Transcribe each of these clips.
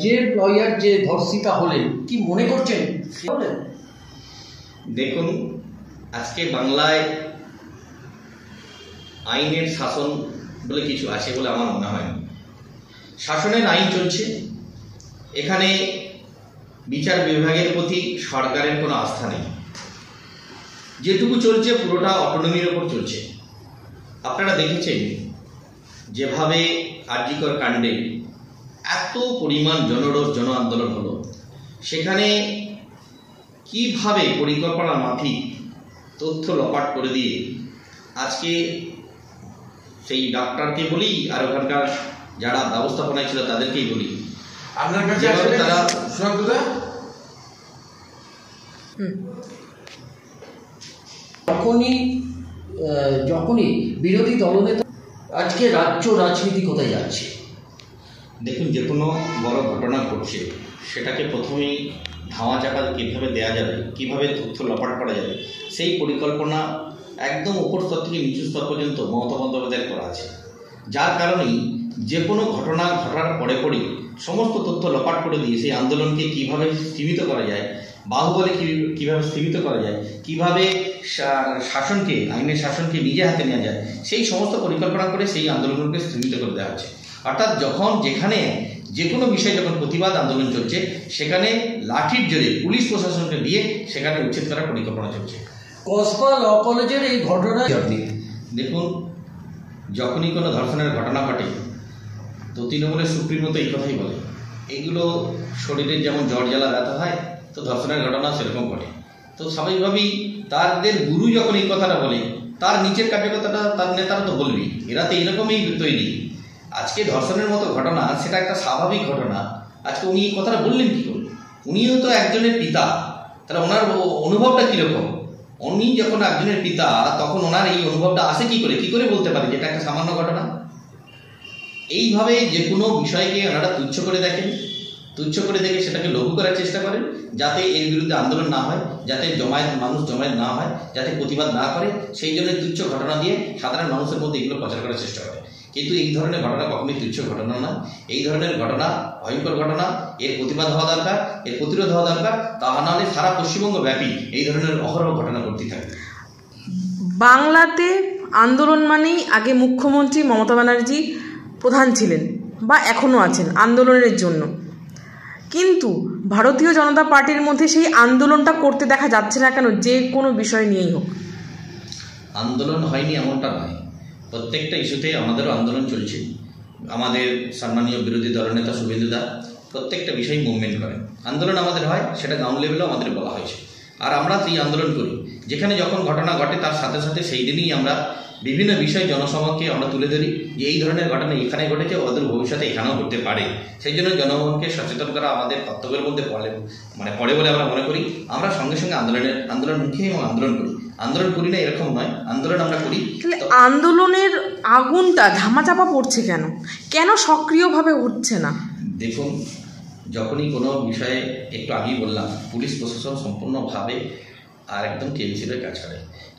যে লয়ার যে ধর্ষিতা হলেন কি মনে করছেন? দেখুন, আজকে বাংলায় আইনের শাসন বলে কিছু আছে বলে আমার মনে হয় না। শাসনের আইন চলছে, এখানে বিচার বিভাগের প্রতি সরকারের কোনো আস্থা নেই। যেটুকু চলছে পুরোটা অটোনমির ওপর চলছে। আপনারা দেখেছেন যেভাবে আরজিকর কাণ্ডে এত পরিমাণ জনরোষ জন আন্দোলন হলো, সেখানে কিভাবে পরিকল্পনা মাফিক তথ্য লপাট করে দিয়ে আজকে সেই ডাক্তারকে বলি আর ওখানকার যারা ব্যবস্থাপনায় ছিল তাদেরকেই বলি, আপনার কাছে তারা যখনই বিরোধী দলনেতা আজকে রাজ্য রাজনীতি কোথায় যাচ্ছে? দেখুন, যে কোনো বড় ঘটনা ঘটছে সেটাকে প্রথমেই ধামা চাপা কীভাবে দেওয়া যাবে, কীভাবে তথ্য লপাট করা যাবে, সেই পরিকল্পনা একদম উপর স্তর থেকে নিচু স্তর পর্যন্ত মমতা বন্দ্যোপাধ্যায়ের করা আছে। যার কারণেই যে কোনো ঘটনা ঘটার পরে পরেই সমস্ত তথ্য লপাট করে দিয়ে সেই আন্দোলনকে কীভাবে স্থিমিত করা যায়, বাহুবলে কীভাবে স্থিমিত করা যায়, কীভাবে শাসনকে আইনের শাসনকে নিজে হাতে নেওয়া যায়, সেই সমস্ত পরিকল্পনা করে সেই আন্দোলনকে স্থিমিত করে দেওয়া হচ্ছে। অর্থাৎ যখন যেখানে যে কোনো বিষয়ে যখন প্রতিবাদ আন্দোলন চলছে সেখানে লাঠির জোরে পুলিশ প্রশাসনকে দিয়ে সেখানে উচ্ছেদ করার পরিকল্পনা চলছে। কসবা ল কলেজের এই ঘটনা আপনি দেখুন, যখনই কোনো ধর্ষণের ঘটনা ঘটে তো তৃণমূলের সুপ্রিমো তো এই কথাই বলে, এইগুলো শরীরের যেমন জ্বর জ্বালা ব্যথা হয়, তো ধর্ষণের ঘটনা সেরকম ঘটে। তো স্বাভাবিকভাবেই তাদের গুরু যখন এই কথাটা বলে, তার নিচের কার্যকর্তাটা তার নেতারা তো বলবেই, এরা তো এইরকমই তৈরি। আজকে ধর্ষণের মতো ঘটনা সেটা একটা স্বাভাবিক ঘটনা, আজকে উনি এই কথাটা বললেন কী করে? উনিও তো একজনের পিতা, তাহলে ওনার অনুভবটা কীরকম? উনি যখন একজনের পিতা তখন ওনার এই অনুভবটা আসে কী করে বলতে পারে যে এটা একটা সামান্য ঘটনা? এইভাবে যে কোনো বিষয়কে ওনারা তুচ্ছ করে দেখেন, তুচ্ছ করে দেখে সেটাকে লঘু করার চেষ্টা করেন, যাতে এর বিরুদ্ধে আন্দোলন না হয়, যাতে মানুষ জমায়েত না হয়, যাতে প্রতিবাদ না করে, সেই জন্য তুচ্ছ ঘটনা দিয়ে সাধারণ মানুষের মধ্যে এগুলো প্রচার করার চেষ্টা করে। কিন্তু এই ধরনের ঘটনা কখনোই তুচ্ছ ঘটনা না। এই ধরনের ঘটনা ভয়ঙ্কর ঘটনা, এর প্রতিবাদ হওয়া দরকার, এর প্রতিরোধ হওয়া দরকার। তা নাহলে সারা পশ্চিমবঙ্গ ব্যাপী এই ধরনের অহরহ ঘটনা ঘটতে থাকে। বাংলাতে আন্দোলন মানেই আগে মুখ্যমন্ত্রী মমতা ব্যানার্জি প্রধান ছিলেন বা এখনও আছেন আন্দোলনের জন্য, কিন্তু ভারতীয় জনতা পার্টির মধ্যে সেই আন্দোলনটা করতে দেখা যাচ্ছে না কেন? যে কোনো বিষয় নিয়েই হোক আন্দোলন হয়নি এমনটা নয়, প্রত্যেকটা ইস্যুতে আমাদেরও আন্দোলন চলছে। আমাদের সম্মানীয় বিরোধী দলনেতা শুভেন্দু দা প্রত্যেকটা বিষয় মুভমেন্ট করেন, আন্দোলন আমাদের হয়, সেটা গ্রাউন্ড লেভেলেও আমাদের বলা হয়েছে। আর আমরা সেই আন্দোলন করি, যেখানে যখন ঘটনা ঘটে তার সাথে সাথে সেই দিনই আমরা বিভিন্ন বিষয় জনসমক্ষে আমরা তুলে ধরি যে এই ধরনের ঘটনা এখানে ঘটেছে, ওদের ভবিষ্যতে এখানেও ঘটতে পারে। সেই জন্য জনগণকে সচেতন করা আমাদের কর্তব্যের মধ্যে পড়ে বলে আমরা মনে করি। আমরা সঙ্গে সঙ্গে আন্দোলনমুখী এবং আন্দোলন করি না এরকম নয়, আন্দোলন আমরা করি। আন্দোলনের আগুনটা ধামাচাপা পড়ছে কেন সক্রিয়ভাবে উঠছে না? দেখুন, যখনই কোনো বিষয়ে একটু আগেই বললাম পুলিশ প্রশাসন সম্পূর্ণভাবে আর একদম টিএমসির কাজ করে।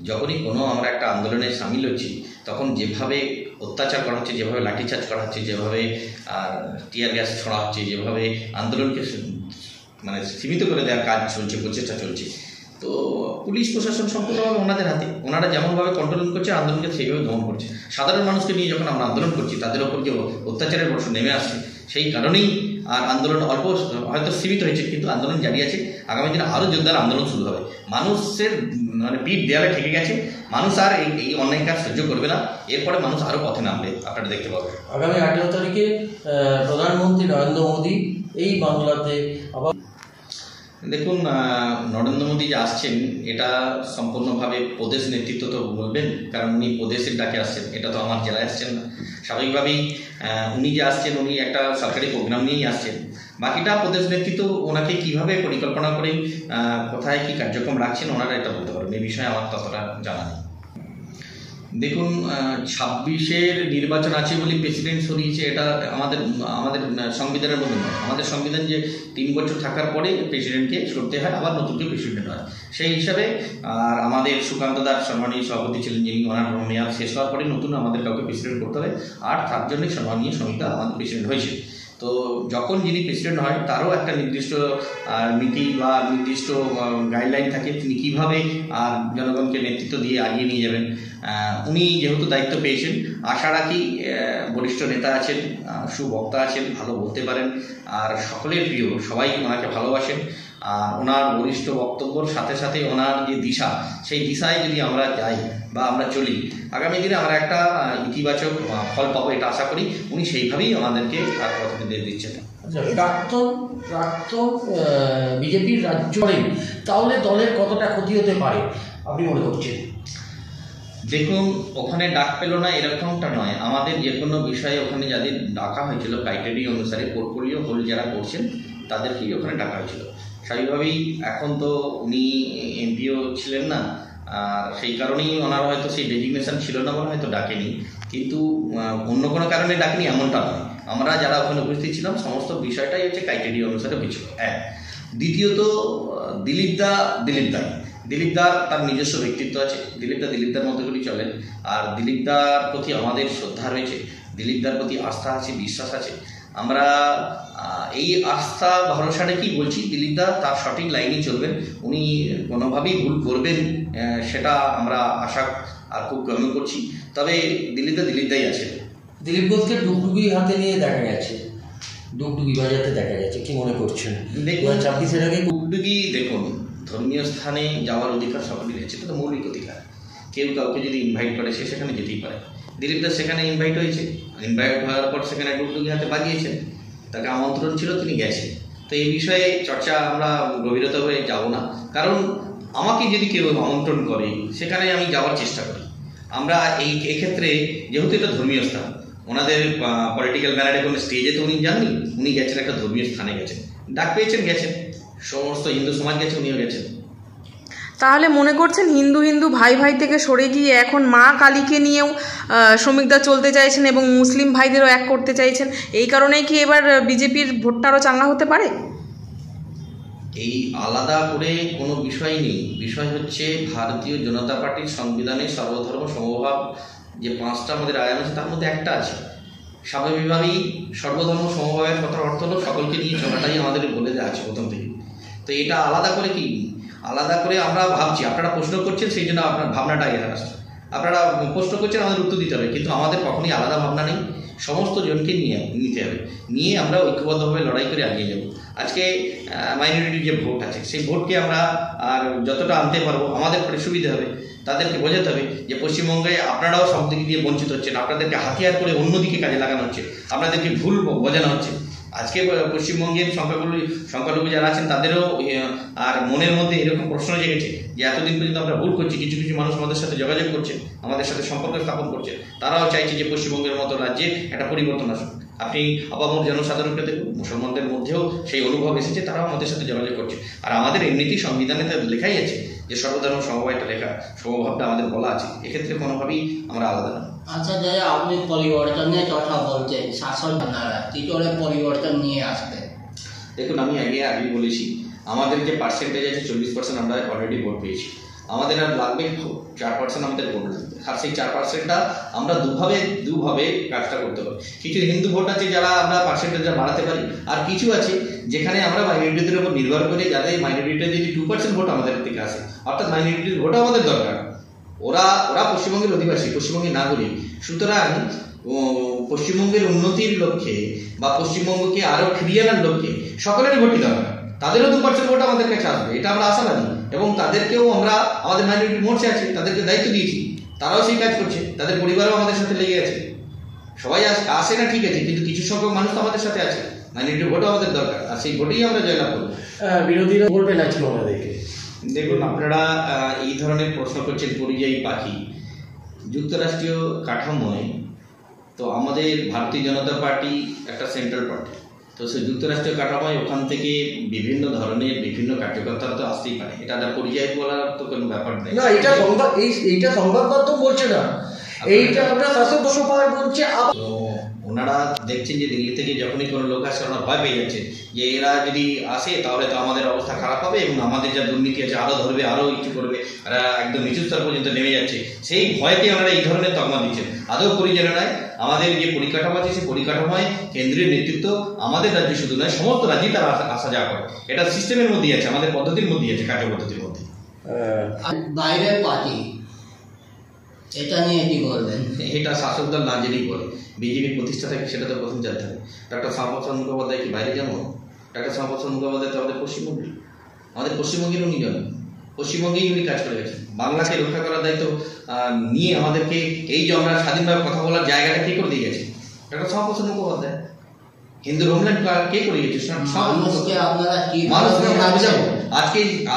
যখনই কোনো আমরা একটা আন্দোলনে সামিল হচ্ছি তখন যেভাবে অত্যাচার করা হচ্ছে, যেভাবে লাঠিচার্জ করা হচ্ছে, যেভাবে টিয়ার গ্যাস ছড়া হচ্ছে, যেভাবে আন্দোলনকে সীমিত করে দেওয়ার কাজ চলছে, প্রচেষ্টা চলছে, তো পুলিশ প্রশাসন সম্পূর্ণভাবে ওনাদের হাতে। ওনারা যেমনভাবে কন্ট্রোল করছে আন্দোলনকে সেইভাবে দমন করছে। সাধারণ মানুষকে নিয়ে যখন আমরা আন্দোলন করছি তাদের ওপর যে অত্যাচারের বর্ষ নেমে আসছে, সেই কারণেই আর আন্দোলন অল্প হয়তো সীমিত হয়েছে, কিন্তু আন্দোলন জারি আছে। আগামী দিনে আরও জোরদার আন্দোলন শুরু হবে। মানুষের পিঠ দেয়ালে ঠেকে গেছে, মানুষ আর এই অন্যায় কাজ সহ্য করবে না। এরপরে মানুষ আরও পথে নামবে, আপনারা দেখতে পাবেন। আগামী 18 তারিখে প্রধানমন্ত্রী নরেন্দ্র মোদী এই বাংলাতে আবার দেখুন, নরেন্দ্র মোদী যে আসছেন এটা সম্পূর্ণভাবে প্রদেশ নেতৃত্ব তো বলবেন, কারণ উনি প্রদেশের ডাকে আসছেন, এটা তো আমার জেলায় আসছেন না। স্বাভাবিকভাবেই উনি যে আসছেন উনি একটা সরকারি প্রোগ্রাম নিয়েই আসছেন। বাকিটা প্রদেশ নেতৃত্ব ওনাকে কীভাবে পরিকল্পনা করে কোথায় কী কার্যক্রম রাখছেন ওনারা এটা বলতে পারবেন, এই বিষয়ে আমার ততটা জানা নেই। দেখুন, 26-এর নির্বাচন আছে বলে প্রেসিডেন্ট সরিয়েছে, এটা আমাদের সংবিধানের মধ্যে নয়। আমাদের সংবিধান যে 3 বছর থাকার পরে প্রেসিডেন্টকে সরতে হয়, আবার নতুন কেউ প্রেসিডেন্ট হয়। সেই হিসাবে আর আমাদের সুকান্ত দাস সম্মানীয় সভাপতি ছিলেন, যিনি ওনার মেয়াদ শেষ হওয়ার পরে নতুন আমাদের কাউকে প্রেসিডেন্ট করতে হবে, আর তার জন্যই সম্মানীয় সমিতা আমাদের প্রেসিডেন্ট হয়েছে। তো তো যখন যিনি প্রেসিডেন্ট হয় তারও একটা নির্দিষ্ট নীতি বা নির্দিষ্ট গাইডলাইন থাকে তিনি কীভাবে জনগণকে নেতৃত্ব দিয়ে এগিয়ে নিয়ে যাবেন। উনি যেহেতু দায়িত্ব পেয়েছেন, আশা রাখি বরিষ্ঠ নেতা আছেন, সুবক্তা আছেন, ভালো বলতে পারেন, আর সকলের প্রিয়, সবাই ওনাকে ভালোবাসেন। আর ওনার বরিষ্ঠ বক্তব্যর সাথে সাথে ওনার যে দিশা, সেই দিশায় যদি আমরা যাই বা আমরা চলি, আগামী দিনে আমরা একটা ইতিবাচক ফল পাবো, এটা আশা করি। উনি সেইভাবেই আমাদেরকে আর পথ নির্দেশ দিচ্ছেন। প্রাক্তন বিজেপির রাজ্য তাহলে দলের কতটা ক্ষতি হতে পারে আপনি মনে করছেন? দেখুন, ওখানে ডাক পেল না এরকমটা নয়। আমাদের যে কোনো বিষয়ে ওখানে যাদের ডাকা হয়েছিল ক্রাইটেরিয়া অনুসারে, পোর্টফোলিও হোল্ড যারা করছেন তাদেরকেই ওখানে ডাকা হয়েছিল। স্বাভাবিকভাবেই এখন তো উনি এমপিও ছিলেন না, আর সেই কারণেই ওনার হয়তো সেই ডেজিগনেশন ছিল না বলে হয়তো ডাকেনি, কিন্তু অন্য কোনো কারণে ডাকেনি এমনটা নয়। আমরা যারা ওখানে উপস্থিত ছিলাম সমস্ত বিষয়টাই হচ্ছে ক্রাইটেরিয়া অনুসারে হয়েছিল। দ্বিতীয়ত দিলীপদার তার নিজস্ব ব্যক্তিত্ব আছে, দিলীপদার মতো করে চলেন, আর দিলীপদার প্রতি আমাদের শ্রদ্ধা রয়েছে, দিলীপদার প্রতি আস্থা আছে, বিশ্বাস আছে। আমরা এই আস্থা ভরসা রেখেই বলছি দিলীপদা তার সঠিক লাইনে চলবেন, উনি কোনোভাবেই ভুল করবেন সেটা আমরা আশা আর খুব কমই করছি। তবে দিলীপদাই আছে। দিলীপ ঘোষকে ডুগডুগি হাতে নিয়ে দেখা গেছে, ডুগডুগি বাজাতে দেখা গেছে, কি মনে করছেন? দেখুন 26-এর আগে ডুগডুগি, দেখুন ধর্মীয় স্থানে যাওয়ার অধিকার সকলের রয়েছে, এটা তো মৌলিক অধিকার। কেউ কাউকে যদি ইনভাইট করে সে সেখানে যেতেই পারে। দিলীপদা সেখানে ইনভাইট হয়েছে, ইনভাইট হওয়ার পর সেখানে ডুগডুগি হাতে বাজিয়েছেন, তাকে আমন্ত্রণ ছিল, তিনি গেছেন। তো এই বিষয়ে চর্চা আমরা গভীরতাভাবে যাব না, কারণ আমাকে যদি কেউ আমন্ত্রণ করে সেখানে আমি যাওয়ার চেষ্টা করি। আমরা এক্ষেত্রে যেহেতু এটা ধর্মীয় স্থান, ওনাদের পলিটিক্যাল ব্যানারে কোনো স্টেজে তো উনি যাননি, উনি গেছেন একটা ধর্মীয় স্থানে গেছেন, ডাক পেয়েছেন গেছেন, সমস্ত হিন্দু সমাজ গেছে, উনিও গেছেন। তাহলে মনে করছেন হিন্দু ভাই থেকে সরে গিয়ে এখন মা কালীকে নিয়েও শ্রমিকদা চলতে চাইছেন এবং মুসলিম ভাইদেরও এক করতে চাইছেন, এই কারণেই কি এবার বিজেপির ভোটটা আরও চাঙ্গা হতে পারে? এই আলাদা করে কোনো বিষয় নেই, বিষয় হচ্ছে ভারতীয় জনতা পার্টির সংবিধানে সর্বধর্ম সমভাব যে 5টা আমাদের আয়াম আছে তার মধ্যে একটা আছে। স্বাভাবিকভাবেই সর্বধর্ম সমভাবের কথার অর্থ হলো সকলকে নিয়ে চলাটাই আমাদের বলে দেওয়া আছে প্রথম থেকে। তো এটা আলাদা করে কি, আলাদা করে আমরা ভাবছি, আপনারা প্রশ্ন করছেন সেই জন্য আপনার ভাবনাটা এখানে আসছে, আপনারা প্রশ্ন করছেন আমাদের উত্তর দিতে হবে, কিন্তু আমাদের কখনই আলাদা ভাবনা নেই, সমস্ত জনকে নিতে হবে, নিয়ে আমরা ঐক্যবদ্ধভাবে লড়াই করে এগিয়ে যাব। আজকে মাইনরিটির যে ভোট আছে সেই ভোটকে আমরা আর যতটা আনতে পারবো আমাদের পরে সুবিধা হবে। তাদেরকে বোঝাতে হবে যে পশ্চিমবঙ্গে আপনারাও সব দিক দিয়ে বঞ্চিত হচ্ছেন, আপনাদেরকে হাতিয়ার করে অন্যদিকে কাজে লাগানো হচ্ছে, আপনাদেরকে ভুল বোঝানো হচ্ছে। আজকে পশ্চিমবঙ্গের সংখ্যালঘু যারা আছেন তাদেরও আর মনের মধ্যে এরকম প্রশ্ন জেগেছে যে এতদিন পর্যন্ত আমরা ভুল করছি, কিছু মানুষ আমাদের সাথে যোগাযোগ করছে, আমাদের সাথে সম্পর্ক স্থাপন করছে, তারাও চাইছে যে পশ্চিমবঙ্গের মতো রাজ্যে একটা পরিবর্তন আসুক। আপনি আপামর জনসাধারণকে দেখুন, মুসলমানদের মধ্যেও সেই অনুভব এসেছে, তারাও আমাদের সাথে যোগাযোগ করছে। আর আমাদের এমনিতেই সংবিধানে লেখাই আছে যে সর্বধর্ম সমভাব একটা লেখা, সমভাবটা আমাদের বলা আছে, এক্ষেত্রে কোনোভাবেই আমরা আলাদা না। আচ্ছা, যাই আপনি পরিবর্তনের কথা বলছেন, শাসন আপনারা কি করে পরিবর্তন নিয়ে আসবে? দেখুন, আমি আগে বলেছি আমাদের যে পার্সেন্টেজ আছে 40% আমরা অলরেডি ভোট পেয়েছি, আমাদের আর লাগবে 4% আমাদের ভোট লাগবে। আর সেই 4%টা আমরা দুভাবে কাজটা করতে পারি। কিছু হিন্দু ভোট আছে যারা আমরা পার্সেন্টেজটা বাড়াতে পারি, আর কিছু আছে যেখানে আমরা মাইনরিটিদের উপর নির্ভর করে, যাদের মাইনরিটিতে যদি 2% ভোট আমাদের থেকে আসে, অর্থাৎ মাইনরিটির ভোটও আমাদের দরকার। ওরা পশ্চিমবঙ্গের অধিবাসী, পশ্চিমবঙ্গের নাগরিক, সুতরাং পশ্চিমবঙ্গের উন্নতির লক্ষ্যে বা পশ্চিমবঙ্গকে আরও ফিরিয়ে আনার লক্ষ্যে সকলেরই ভোটই দরকার। তাদেরও 2% ভোট আমাদের কাছে আসবে, এটা আমরা আশাবাদী, এবং তাদেরকেও আমরা আমাদের মাইনরিটি মোর্চে আছে তাদেরকে দায়িত্ব দিয়েছি, তারাও সেই কাজ করছে, তাদের পরিবারও আমাদের সাথে লেগে আছে। সবাই আসে না ঠিক আছে, কিন্তু কিছু সংখ্যক মানুষ তো আমাদের সাথে আছে, মাইনরিটি ভোটও আমাদের দরকার, আর সেই ভোটেই আমরা জয়লাভ করবো। বিরোধীরা বলবেন আজকে ওনাদেরকে। দেখুন, আপনারা এই ধরনের প্রশ্ন করছেন পরিযায়ী পাখি। যুক্তরাষ্ট্রীয় কাঠামোয় তো আমাদের ভারতীয় জনতা পার্টি একটা সেন্ট্রাল পার্টি, তো সেই যুক্তরাষ্ট্রীয় কাঠামোয় ওখান থেকে বিভিন্ন ধরনের বিভিন্ন কার্যকর্তারা তো আসতেই পারে, এটা পরিযায়ী বলার তো কোনো ব্যাপার নেই। না, এইটা সংবাদ মাধ্যম বলছে না, এইটা আমরা শাসক সভায় বলছে। তো ওনারা দেখছেন যে দিল্লি থেকে যখনই কোনো লোক আসে ওনারা ভয় পেয়ে যাচ্ছে যে এরা যদি আসে তাহলে তো আমাদের অবস্থা খারাপ হবে এবং আমাদের যা দুর্নীতি আছে আরও ধরবে, আরও কিছু করবে, এরা একদম নিচু স্তর পর্যন্ত নেমে যাচ্ছে। সেই ভয়কে ওনারা এই ধরনের তকমা দিচ্ছেন, আদৌ পরিচালনায় আমাদের যে পরিকাঠামো আছে সেই পরিকাঠামোয় কেন্দ্রীয় নেতৃত্ব আমাদের রাজ্যে শুধু নয় সমস্ত রাজ্যেই তারা আসা যাওয়া করে। এটা সিস্টেমের মধ্যেই আছে, আমাদের পদ্ধতির মধ্যেই আছে, কার্য পদ্ধতির মধ্যে। আর বাইরের পার্টি এটা নিয়ে কি বলবেন? এটা শাসক দল না জেনেই বলে। বিজেপির প্রতিষ্ঠা থাকে সেটা তো প্রথম জানতে হবে। ডক্টর শ্যামাপ্রসাদ মুখোপাধ্যায় কি বাইরে জন্ম? ডক্টর শ্যামাপ্রসাদ মুখোপাধ্যায় তো আমাদের পশ্চিমবঙ্গে, আমাদের পশ্চিমবঙ্গের উনি জন্ম, পশ্চিমবঙ্গেই উনি কাজ করে গেছেন। বাংলাকে রক্ষা করার দায়িত্ব নিয়ে আমাদেরকে এই যে আমরা স্বাধীনভাবে কথা বলার জায়গাটা কে করে দিয়ে গেছে? ডক্টর শ্যামাপ্রসাদ মুখোপাধ্যায়। হিন্দু হোমল্যান্ড কে করে গেছে? মানুষকে আপনারা কি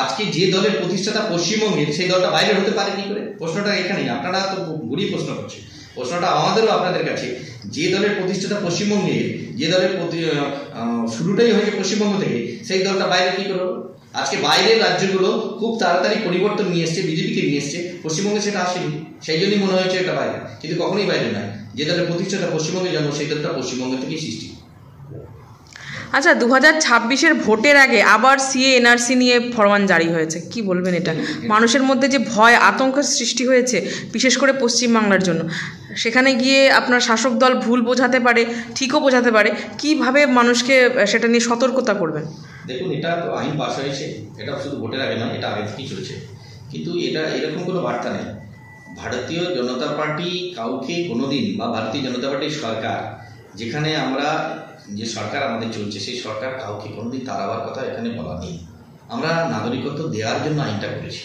আজকে যে দলের প্রতিষ্ঠাতা পশ্চিমবঙ্গের, সেই দলটা বাইরে হতে পারে কি করে? প্রশ্নটা এখানেই, আপনারা তো ঘুরিয়ে প্রশ্ন করছে। প্রশ্নটা আমাদেরও আপনাদের কাছে, যে দলের প্রতিষ্ঠাতা পশ্চিমবঙ্গে, যে দলের শুরুটাই হয়েছে পশ্চিমবঙ্গ থেকে, সেই দলটা বাইরে কি করবো? আজকে বাইরের রাজ্যগুলো খুব তাড়াতাড়ি পরিবর্তন নিয়ে এসছে, বিজেপিকে নিয়ে এসছে, পশ্চিমবঙ্গে সেটা আসেনি, সেই জন্যই মনে হয়েছে এটা বাইরে, কিন্তু কখনোই বাইরে নয়। যে দলের প্রতিষ্ঠাতা পশ্চিমবঙ্গে জন্ম, সেই দলটা পশ্চিমবঙ্গ থেকেই সৃষ্টি। আচ্ছা, 2026-এর ভোটের আগে আবার সিএ এনআরসি নিয়ে ফরমান জারি হয়েছে, কি বলবেন এটা? মানুষের মধ্যে যে ভয় আতঙ্কের সৃষ্টি হয়েছে বিশেষ করে পশ্চিমবাংলার জন্য, সেখানে গিয়ে আপনার শাসক দল ভুল বোঝাতে পারে, ঠিকও বোঝাতে পারে, কিভাবে মানুষকে সেটা নিয়ে সতর্কতা করবেন? দেখুন, এটা তো আইন পাস হয়েছে, এটা শুধু ভোটের আগে নয়, এটা আগে থেকেই চলছে, কিন্তু এটা এরকম কোনো বার্তা নেই। ভারতীয় জনতা পার্টি কাউকে কোনোদিন, বা ভারতীয় জনতা পার্টির সরকার, যেখানে আমরা যে সরকার আমাদের চলছে, সেই সরকার কাউকে কোনোদিন তাড়াবার কথা এখানে বলা নেই। আমরা নাগরিকত্ব দেওয়ার জন্য আইনটা করেছি,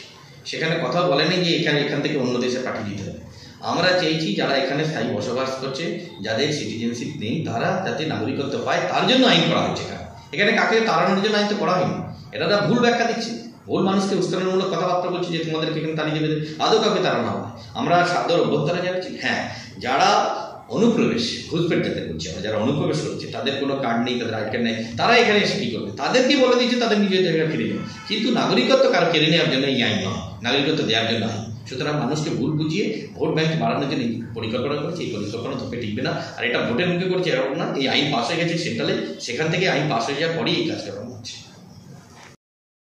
সেখানে কথা বলেনি যে এখান থেকে অন্য দেশে পাঠিয়ে দিতে হবে। আমরা চেয়েছি যারা এখানে স্থায়ী বসবাস করছে, যাদের সিটিজেনশিপ নেই, তারা যাতে নাগরিকত্ব পায়, তার জন্য আইন করা হয়েছে। এখানে কাকে তাড়ানোর জন্য আইন তো করা হয়নি। এটা ভুল ব্যাখ্যা দিচ্ছে, ভুল মানুষকে উস্কানিমূলক কথাবার্তা বলছে যে তোমাদেরকে এখানে তাড়িয়ে দেবে, আদৌ কাউকে তাড়ানো হবে। আমরা সাদর অভ্যর্থনা জানাচ্ছি। হ্যাঁ, যারা অনুপ্রবেশ, ঘুষপেট যাতে করছে, যারা অনুপ্রবেশ করছে, তাদের কোনো কার্ড নেই, তাদের আইডি কার্ড নেই, তারা এখানে এসে কি করবে? তাদেরকে বলে দিচ্ছে তাদের নিজের জায়গা ফিরে যাবে, কিন্তু নাগরিকত্ব কারো কেড়ে নেওয়ার জন্য এই আইন নয়, নাগরিকত্ব দেওয়ার জন্য আইন। সুতরাং মানুষকে ভুল বুঝিয়ে ভোট ব্যাংক বাড়ানোর জন্য পরিকল্পনা করেছে, এই পরিকল্পনা ধোপে টিকবে না। আর এটা ভোটের মুখে করছে এরকম না, এই আইন পাস হয়ে গেছে সেন্ট্রালে, সেখান থেকে আইন পাস হয়ে যাওয়ার পরেই এই কাজটা করা হচ্ছে।